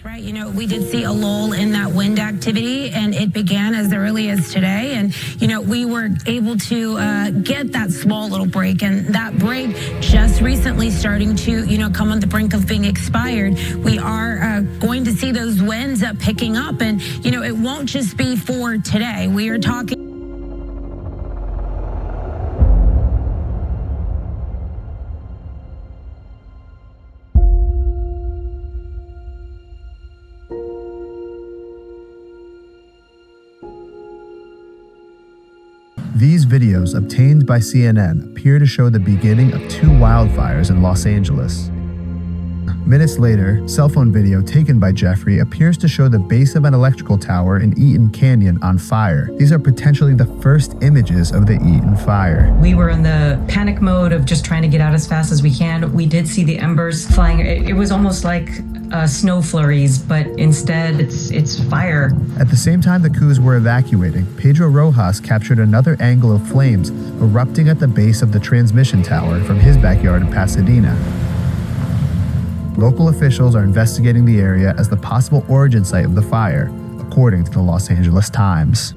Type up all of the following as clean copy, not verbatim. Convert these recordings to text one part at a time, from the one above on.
Right, you know, we did see a lull in that wind activity, and it began as early as today. And, you know, we were able to get that small little break, and that break just recently starting to, you know, come on the brink of being expired. We are going to see those winds picking up, and, you know, it won't just be for today. We are talking. These videos obtained by CNN appear to show the beginning of two wildfires in Los Angeles. Minutes later, cell phone video taken by Jeffrey appears to show the base of an electrical tower in Eaton Canyon on fire. These are potentially the first images of the Eaton fire. We were in the panic mode of just trying to get out as fast as we can. We did see the embers flying. It was almost like snow flurries, but instead it's fire. At the same time the crews were evacuating, Pedro Rojas captured another angle of flames erupting at the base of the transmission tower from his backyard in Pasadena. Local officials are investigating the area as the possible origin site of the fire, according to the Los Angeles Times.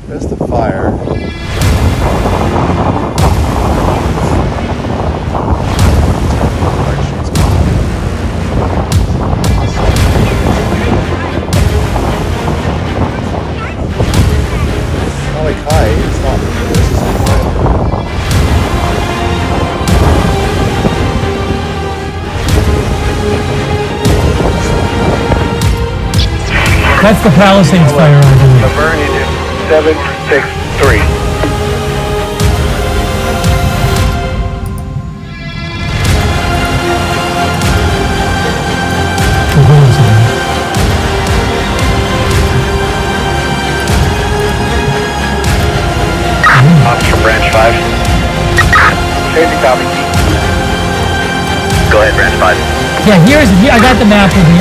There's the fire. It's not like high, it's not. This is That's the Palisades fire, I believe. Laverne, you do 763. Officer Branch 5. Safety copy. Go ahead, Branch 5. Yeah, I got the map with me.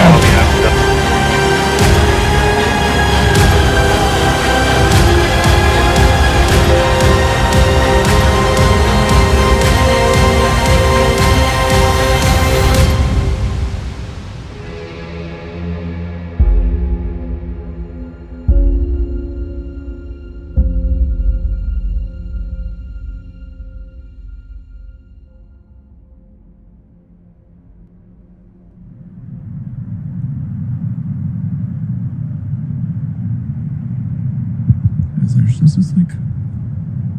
There's just this like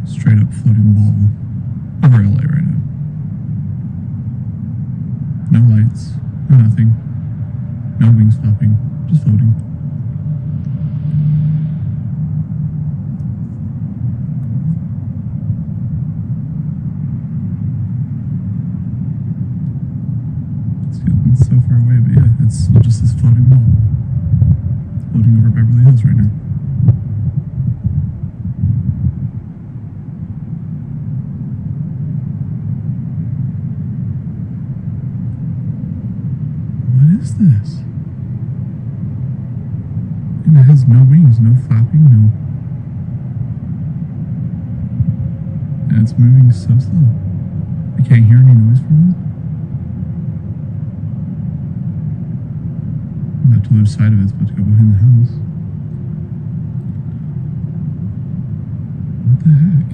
straight up floating ball over LA right now. No lights, no nothing, no wings flapping, just floating. It's feeling so far away, but yeah, it's just this floating ball floating over Beverly Hills right now. What is this? And it has no wings, no flapping, no. And it's moving so slow. I can't hear any noise from it. I'm about to lose sight of it, it's about to go behind the house. What the heck?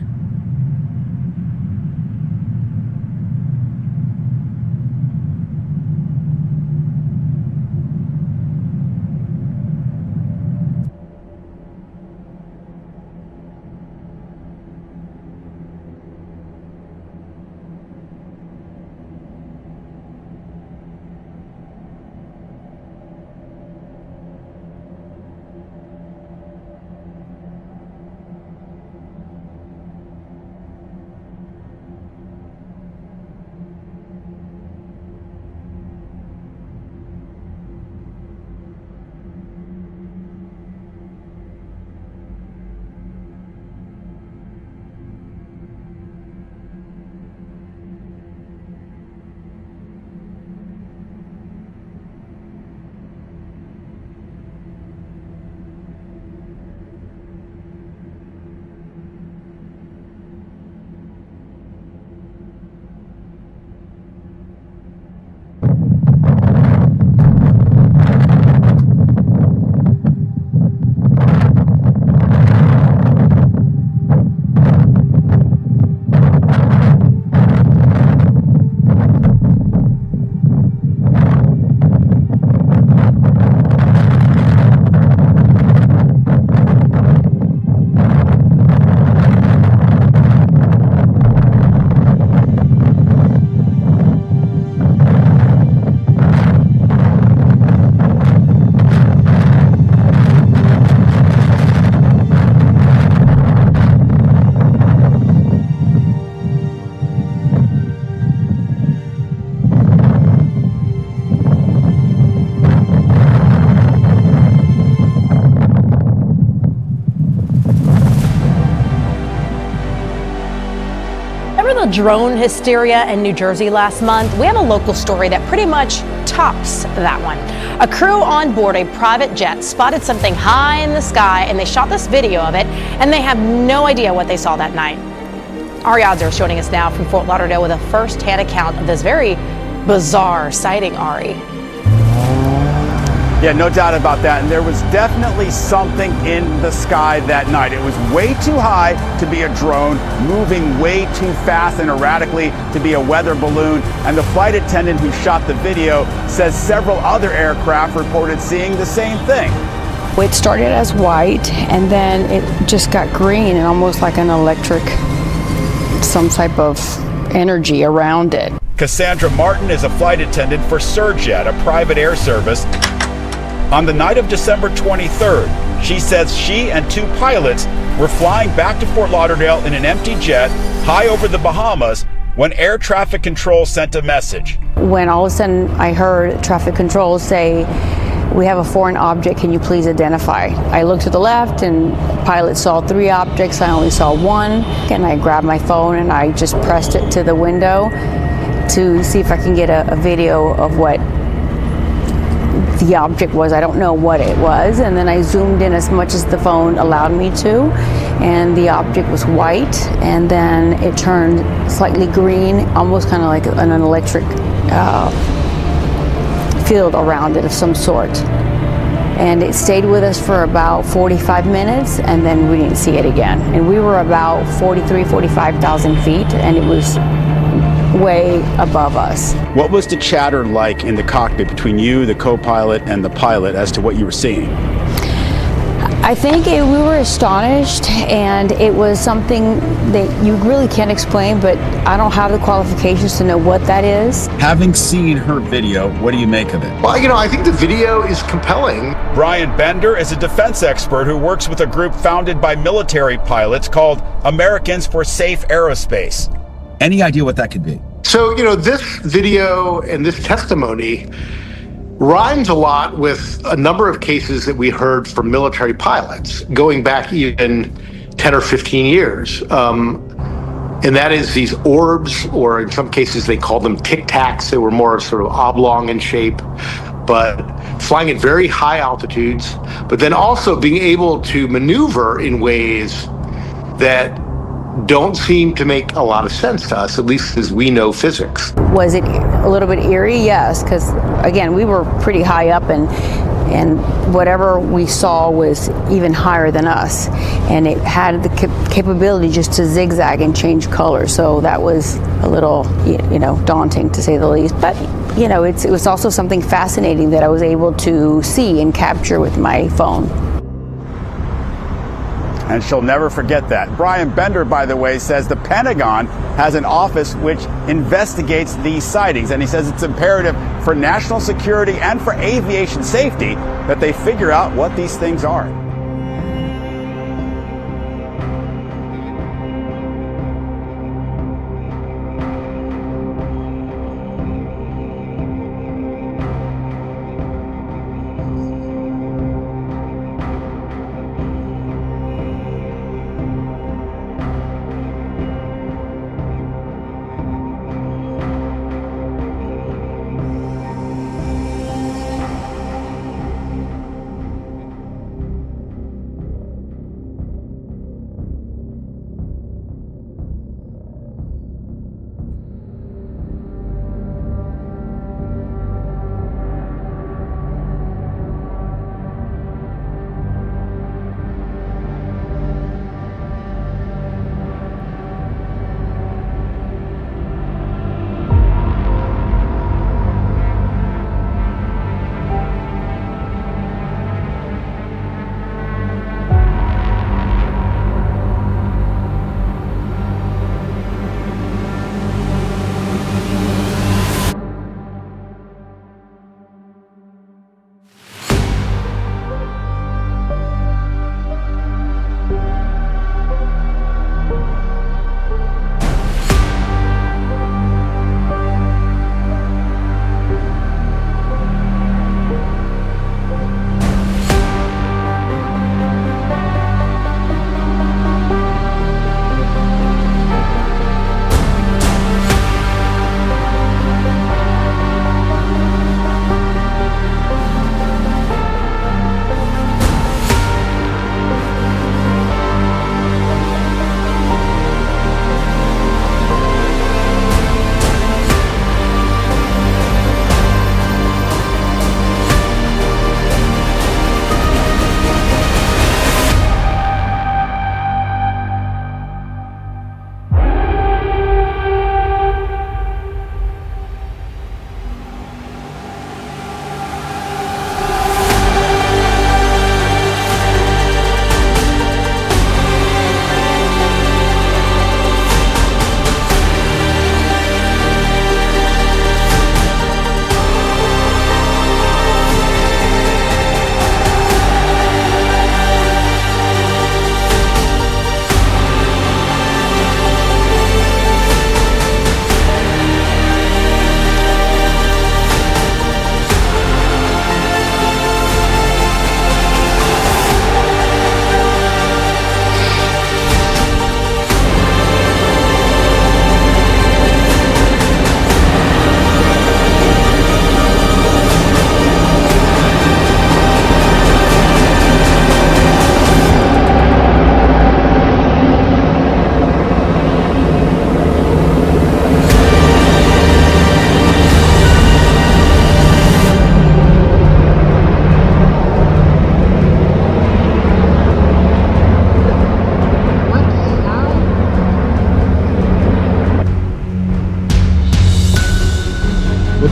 drone hysteria in New Jersey last month, we have a local story that pretty much tops that one. A crew on board a private jet spotted something high in the sky, and they shot this video of it, and they have no idea what they saw that night. Ari Odzer is joining us now from Fort Lauderdale with a first-hand account of this very bizarre sighting, Ari. Yeah, no doubt about that. And there was definitely something in the sky that night. It was way too high to be a drone, moving way too fast and erratically to be a weather balloon. And the flight attendant who shot the video says several other aircraft reported seeing the same thing. It started as white, and then it just got green and almost like an electric, some type of energy around it. Cassandra Martin is a flight attendant for Surjet, a private air service. On the night of December 23rd, she says she and two pilots were flying back to Fort Lauderdale in an empty jet high over the Bahamas when air traffic control sent a message. When all of a sudden I heard traffic control say, "We have a foreign object, can you please identify?" I looked to the left and the pilot saw 3 objects, I only saw 1. And I grabbed my phone and I just pressed it to the window to see if I can get a video of what the object was. I don't know what it was, and then I zoomed in as much as the phone allowed me to, and the object was white, and then it turned slightly green, almost kind of like an electric field around it of some sort. And it stayed with us for about 45 minutes, and then we didn't see it again. And we were about 45,000 feet, and it was way above us. What was the chatter like in the cockpit between you, the co-pilot, and the pilot as to what you were seeing? I think we were astonished, and it was something that you really can't explain, but I don't have the qualifications to know what that is. Having seen her video, what do you make of it? Well, I think the video is compelling. Brian Bender is a defense expert who works with a group founded by military pilots called Americans for Safe Aerospace. Any idea what that could be? So, this video and this testimony rhymes a lot with a number of cases that we heard from military pilots going back even 10 or 15 years. And that is these orbs, or in some cases they called them tic tacs. They were more sort of oblong in shape, but flying at very high altitudes, but then also being able to maneuver in ways that don't seem to make a lot of sense to us, at least as we know physics. Was it a little bit eerie? Yes, because again, we were pretty high up, and whatever we saw was even higher than us, and it had the capability just to zigzag and change color. So that was a little, daunting to say the least. But it was also something fascinating that I was able to see and capture with my phone. And she'll never forget that. Brian Bender, by the way, says the Pentagon has an office which investigates these sightings. And he says it's imperative for national security and for aviation safety that they figure out what these things are.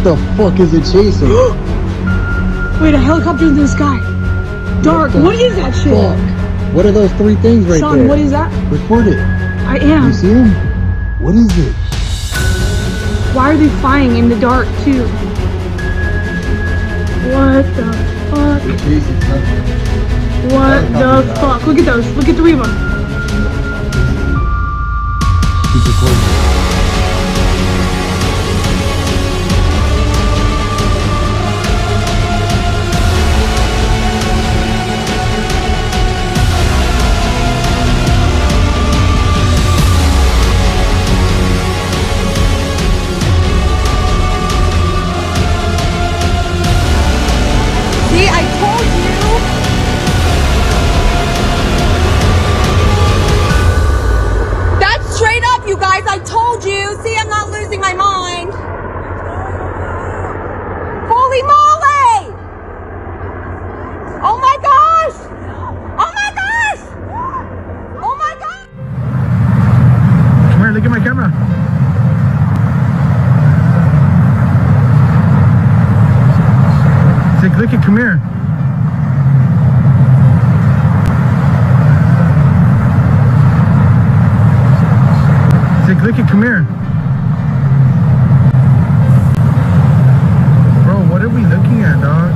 What the fuck is it chasing? Wait, a helicopter in the sky. Dark. What is that shit? Fuck? What are those three things right Sean, there? what is that? Record it. I am. You see them? What is it? Why are they flying in the dark too? What the fuck? What the fuck? Look at those. Look at three of them. He's recording. See, I told you. That's straight up, you guys. I told you. See, I'm not losing my mind. Holy moly! Oh my gosh! Oh my gosh! Oh my gosh! Come here, look at my camera. Say, click it, come here. Say, click it, come here. Bro, what are we looking at, dog?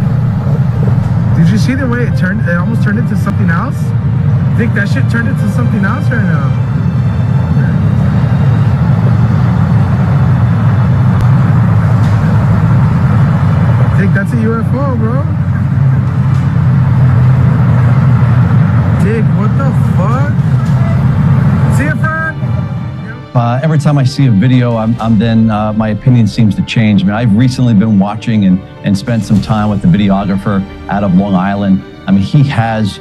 Did you see the way it turned? It almost turned into something else? I think that shit turned into something else right now. I think that's a UFO, bro. Dick, what the fuck? See it, friend? Every time I see a video, my opinion seems to change. I mean, I've recently been watching and spent some time with the videographer out of Long Island. I mean, he has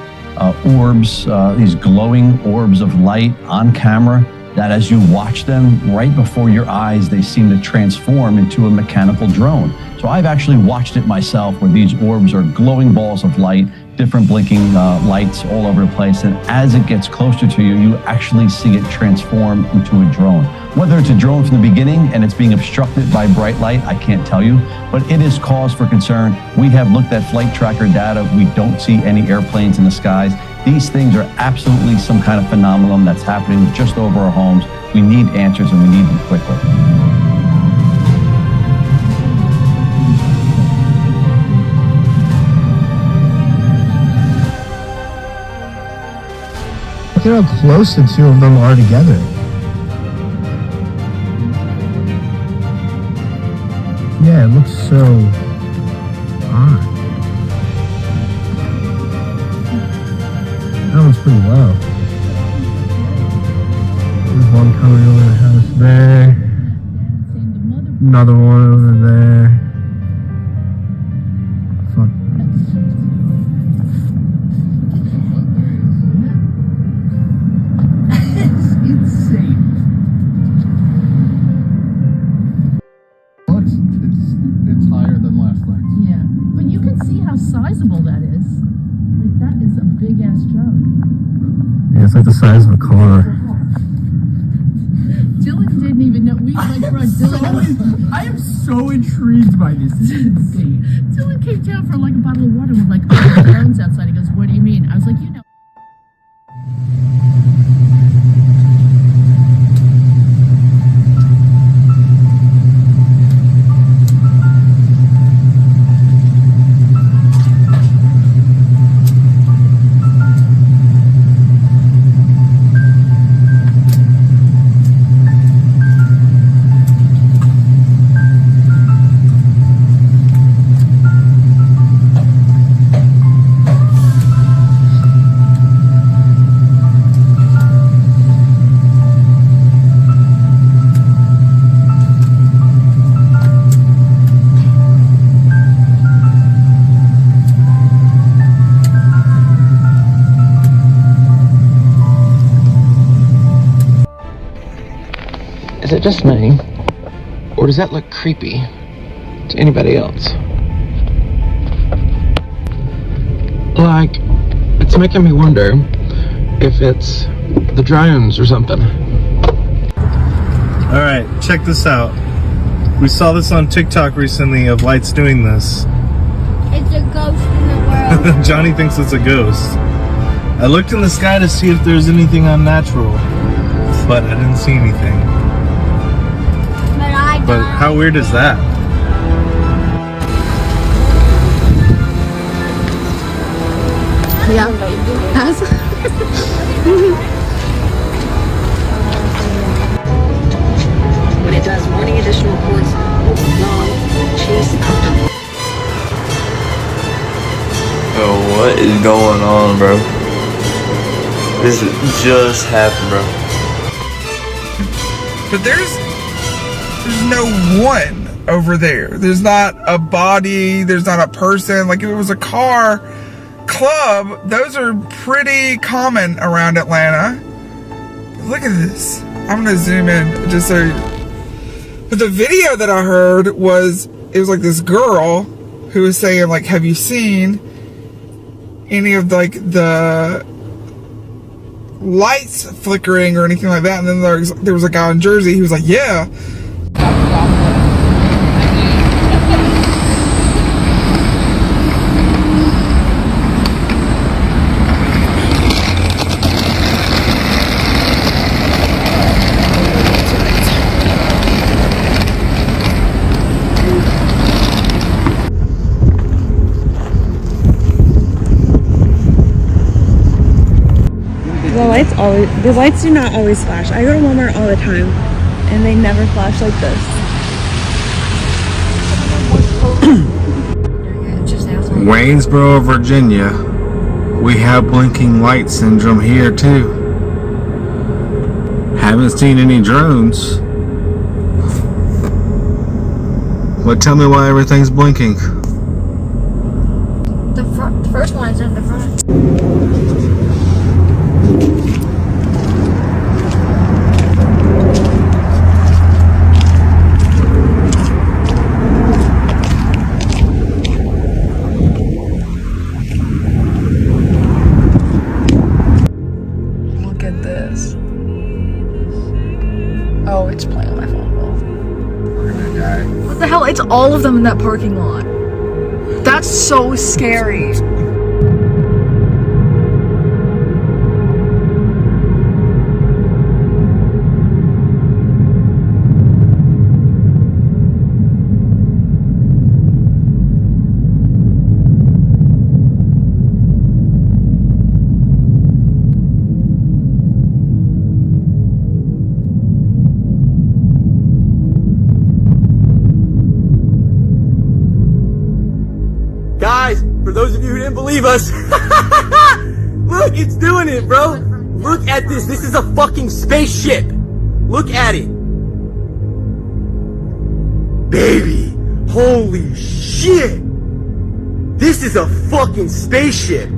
orbs, these glowing orbs of light on camera that as you watch them right before your eyes, they seem to transform into a mechanical drone. So I've actually watched it myself where these orbs are glowing balls of light, different blinking lights all over the place. And as it gets closer to you, you actually see it transform into a drone. Whether it's a drone from the beginning and it's being obstructed by bright light, I can't tell you, but it is cause for concern. We have looked at flight tracker data. We don't see any airplanes in the skies. These things are absolutely some kind of phenomenon that's happening just over our homes. We need answers and we need them quickly. Look at how close the two of them are together. Yeah, it looks so odd. That one's pretty low. There's one coming over the house there. Another one over there. Fuck. It's higher than last night's. Yeah, but you can see how sizable that is. Like, that is a big ass drone. Yeah, it's like the size of a car. Dylan didn't even know. We like brought Dylan. I am so intrigued by this. This is insane. Dylan came down for like a bottle of water and we're like, oh, the drone's outside. He goes, what do you mean? I was like, you know. Is it just me, or does that look creepy to anybody else? Like, it's making me wonder if it's the drones or something. Alright, check this out. We saw this on TikTok recently of lights doing this. It's a ghost in the world. Johnny thinks it's a ghost. I looked in the sky to see if there's anything unnatural, but I didn't see anything. But how weird is that? Yeah. When it does morning additional reports, long chase. Yo, what is going on, bro? This just happened, bro. But there's no one over there. There's not a body. There's not a person. Like if it was a car club, those are pretty common around Atlanta. Look at this. I'm gonna zoom in just so. But the video that I heard was, it was like this girl who was saying like, have you seen any of like the lights flickering or anything like that? And then there was a guy in Jersey who was like, yeah. The lights do not always flash. I go to Walmart all the time and they never flash like this. Waynesboro, Virginia. We have blinking light syndrome here too. Haven't seen any drones. But tell me why everything's blinking. The first one is in the front. Oh, it's playing on my phone. We're gonna die. What the hell? It's all of them in that parking lot. That's so scary. Guys, for those of you who didn't believe us, look, it's doing it, bro. Look at this. This is a fucking spaceship. Look at it. Baby, holy shit. This is a fucking spaceship.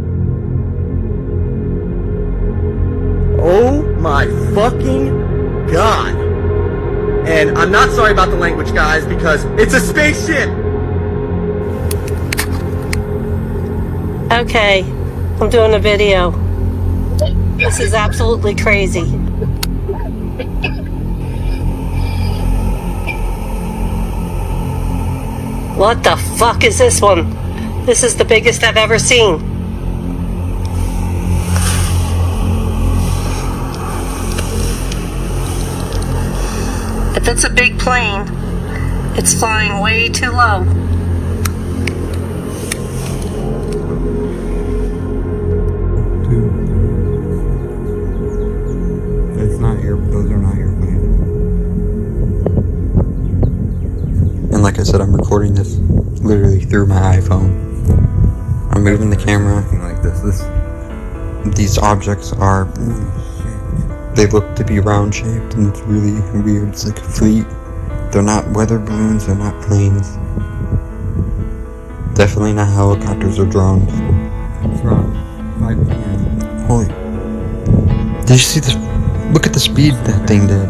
Oh my fucking god. And I'm not sorry about the language, guys, because it's a spaceship. Okay, I'm doing a video. This is absolutely crazy. What the fuck is this one? This is the biggest I've ever seen. If it's a big plane, it's flying way too low. Those are not airplanes. And like I said, I'm recording this literally through my iPhone. I'm moving the camera. Like this. These objects are. They look to be round shaped, and it's really weird. It's like a fleet. They're not weather balloons. They're not planes. Definitely not helicopters or drones. What's wrong? 5 p.m. Holy. Did you see this? Look at the speed that thing did.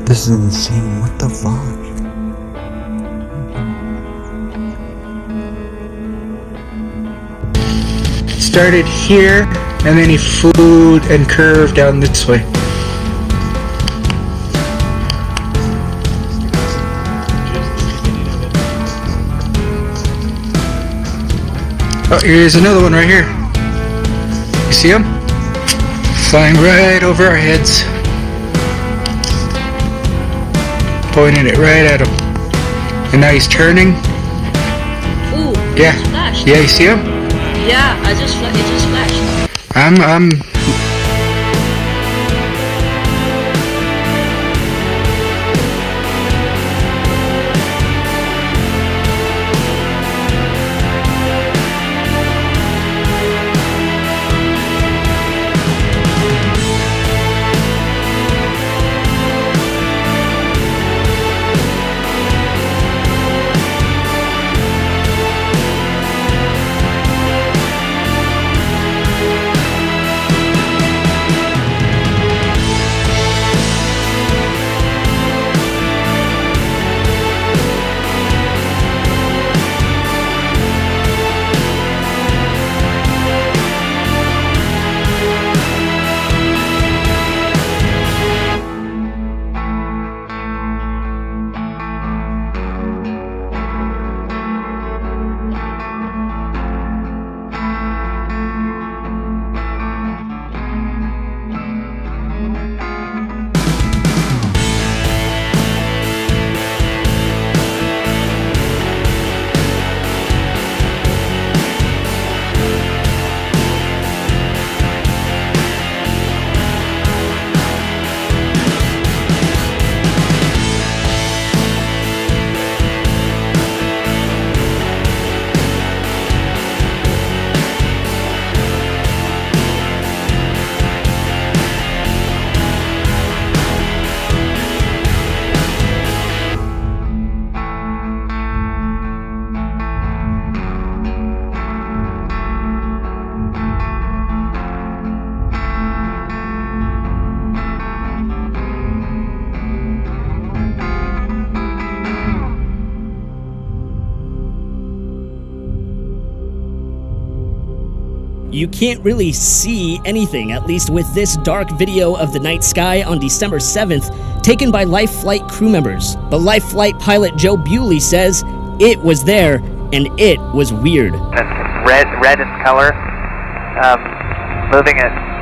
This is insane. What the fuck? Started here, and then he flew and curved down this way. Oh, here's another one right here. You see him? Flying right over our heads. Pointing it right at him. And now he's turning. Ooh, Yeah. flashed. Yeah, you see him? Yeah, it just flashed. I'm You can't really see anything, at least with this dark video of the night sky on December 7th, taken by Life Flight crew members. But Life Flight pilot Joe Bewley says it was there, and it was weird. It's red in color, moving at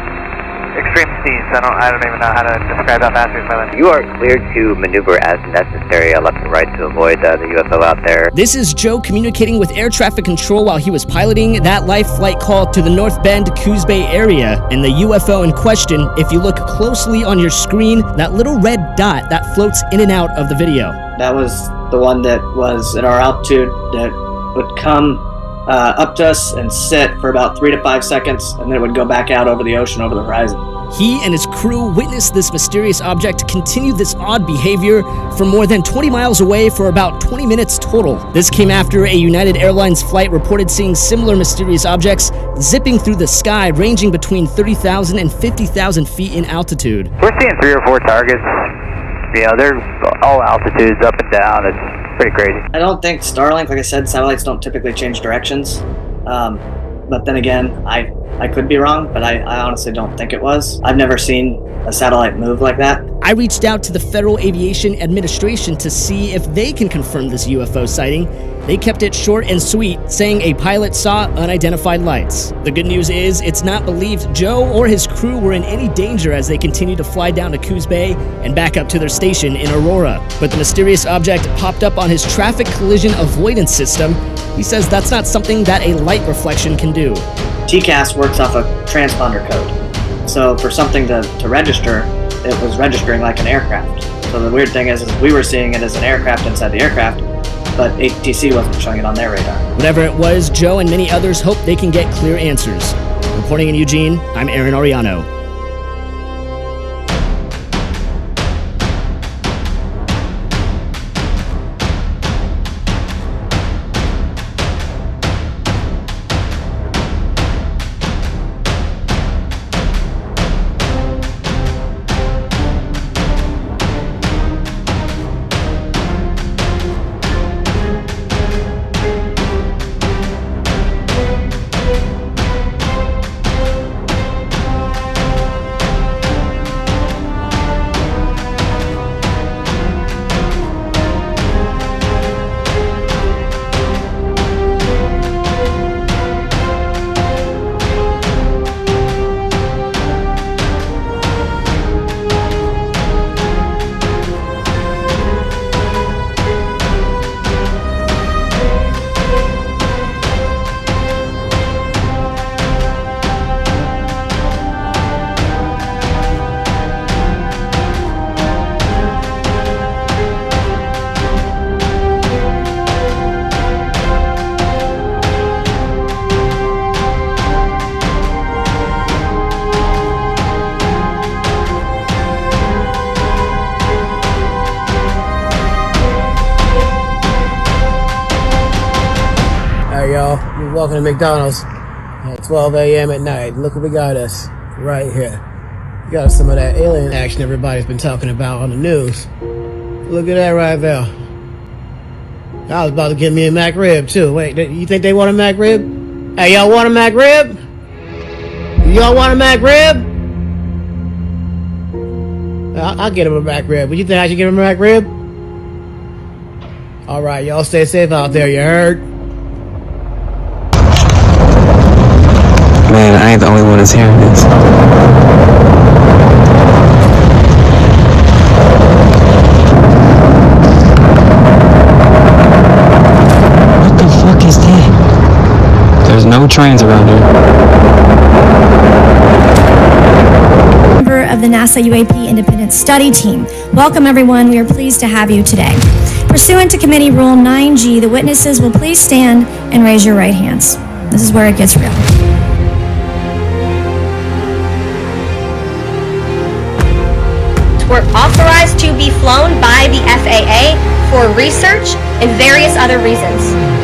extreme speeds. I don't even know how to describe how fast it's moving. You are cleared to maneuver as necessary, left and right, to avoid the UFO out there. This is Joe communicating with air traffic control while he was piloting that Life Flight call to the North Bend, Coos Bay area. And the UFO in question, if you look closely on your screen, that little red dot that floats in and out of the video. That was the one that was at our altitude that would come up to us and sit for about 3 to 5 seconds, and then it would go back out over the ocean, over the horizon. He and his crew witnessed this mysterious object continue this odd behavior from more than 20 miles away for about 20 minutes total. This came after a United Airlines flight reported seeing similar mysterious objects zipping through the sky, ranging between 30,000 and 50,000 feet in altitude. We're seeing 3 or 4 targets. You know, they're all altitudes, up and down. It's pretty crazy. I don't think Starlink, like I said, satellites don't typically change directions. But then again, I could be wrong, but I honestly don't think it was. I've never seen a satellite move like that. I reached out to the Federal Aviation Administration to see if they can confirm this UFO sighting. They kept it short and sweet, saying a pilot saw unidentified lights. The good news is it's not believed Joe or his crew were in any danger as they continued to fly down to Coos Bay and back up to their station in Aurora. But the mysterious object popped up on his traffic collision avoidance system. He says that's not something that a light reflection can do. TCAS works off a transponder code. So for something to register, it was registering like an aircraft. So the weird thing is we were seeing it as an aircraft inside the aircraft, but ATC wasn't showing it on their radar. Whatever it was, Joe and many others hope they can get clear answers. Reporting in Eugene, I'm Aaron Ariano. walking to McDonald's at 12 a.m. at night. Look what we got us right here. We got some of that alien action everybody's been talking about on the news. Look at that right there. I was about to give me a McRib too. Wait, you think they want a McRib? Hey, y'all want a McRib? Y'all want a McRib? I'll get him a McRib. What you think I should give him a McRib? Alright, y'all stay safe out there, you heard? Man, I ain't the only one that's hearing this. What the fuck is that? There's no trains around here. Member of the NASA UAP Independent Study Team. Welcome everyone, we are pleased to have you today. Pursuant to Committee Rule 9G, the witnesses will please stand and raise your right hands. This is where it gets real. Were authorized to be flown by the FAA for research and various other reasons.